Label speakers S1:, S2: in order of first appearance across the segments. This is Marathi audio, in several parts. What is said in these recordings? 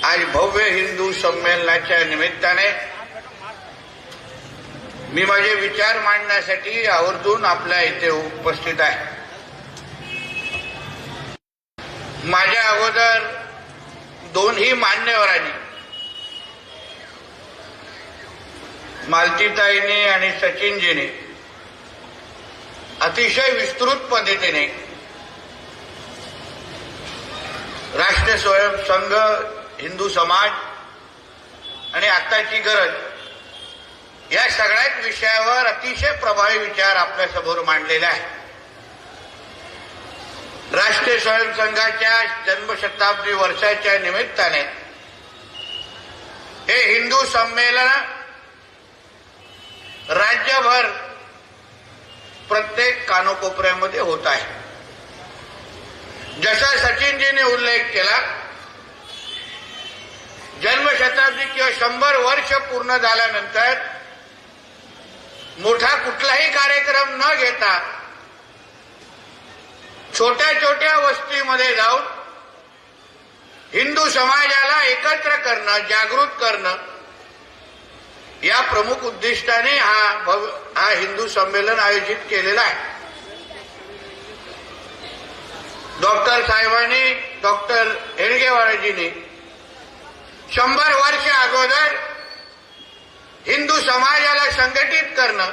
S1: आज भव्य हिंदू संमेलनाच्या निमित्ताने मी माझे विचार मांडण्यासाठी आवर्जून आपल्या इथे उपस्थित आहे। माझ्या अगोदर दोन्ही मान्यवरांनी मालतीताईंनी आणि सचिनजींनी अतिशय विस्तृत पद्धतीने राष्ट्रीय स्वयंसंघ, हिंदू समाज आणि आताची गरज या सगळ्याच विषयावर अतिशय प्रभावी विचार आपल्यासमोर मांडलेले आहे। राष्ट्रीय स्वयंसंघाच्या जन्मशताब्दी वर्षाच्या निमित्ताने हे हिंदू संमेलन राज्यभर प्रत्येक कानोकोपऱ्यामध्ये होत आहे। जसा सचिनजीने उल्लेख केला, जन्मशताब्दी किंवा 100 वर्ष पूर्ण झाल्यानंतर मोठा कुठलाही कार्यक्रम न घेता छोट्या छोट्या वस्तीमध्ये जाऊन हिंदू समाजाला एकत्र करणं, जागृत करणं या प्रमुख उद्दिष्टाने हा हिंदू संमेलन आयोजित केलेला आहे। डॉक्टर साहेबांनी, डॉक्टर हेडगेवारजींनी 100 वर्ष अगोदर हिंदू समाजाला संघटित करणं,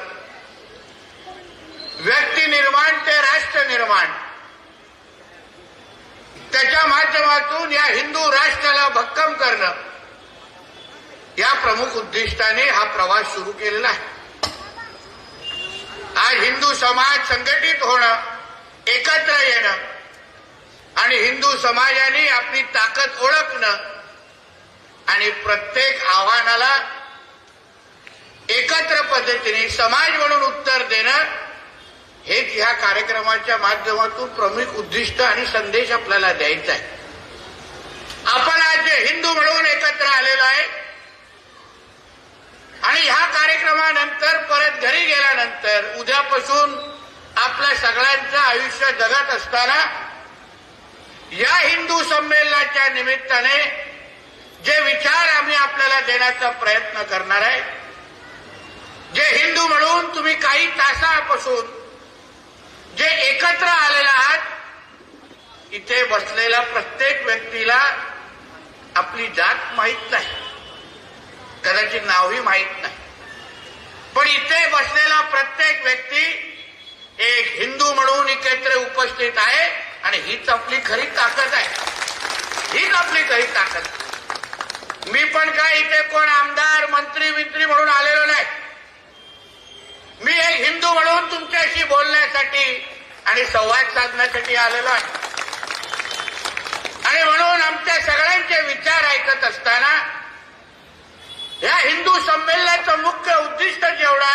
S1: व्यक्ती निर्माण ते राष्ट्र निर्माण, त्याच्या माध्यमातून या हिंदू राष्ट्राला भक्कम करणं या प्रमुख उद्दिष्टाने हा प्रवास सुरू केलेला आहे। आज हिंदू समाज संघटित होणं, एकत्र येणं आणि हिंदू समाजाने आपली ताकद ओळखणं आणि प्रत्येक आव्हानाला एकत्र पद्धतीने समाज म्हणून उत्तर देणं हेच ह्या कार्यक्रमाच्या माध्यमातून प्रमुख उद्दिष्ट आणि संदेश आपल्याला द्यायचा आहे। आपण आज हिंदू म्हणून एकत्र आलेलो आहे आणि ह्या कार्यक्रमानंतर परत घरी गेल्यानंतर उद्यापासून आपल्या सगळ्यांचं आयुष्य जगत असताना या हिंदू संमेलनाच्या निमित्ताने जे विचार आम्ही आपल्याला देण्याचा प्रयत्न करणार आहे, जे हिंदू म्हणून तुम्ही काही तासापासून जे एकत्र आलेला आहात, इथे बसलेल्या प्रत्येक व्यक्तीला आपली जात माहीत नाही, कदाचित नावही माहीत नाही, पण इथे बसलेला प्रत्येक व्यक्ती एक हिंदू म्हणून एकत्र उपस्थित आहे आणि हीच आपली खरी ताकद आहे, हीच आपली खरी ताकद आहे। मी पण काय इथे कोण आमदार, मंत्री म्हणून आलेलो नाही, मी एक हिंदू म्हणून तुमच्याशी बोलण्यासाठी आणि संवाद साधण्यासाठी आलेलो आहे। आणि म्हणून आमच्या सगळ्यांचे विचार ऐकत असताना या हिंदू संमेलनाचं मुख्य उद्दिष्ट जेवढं आहे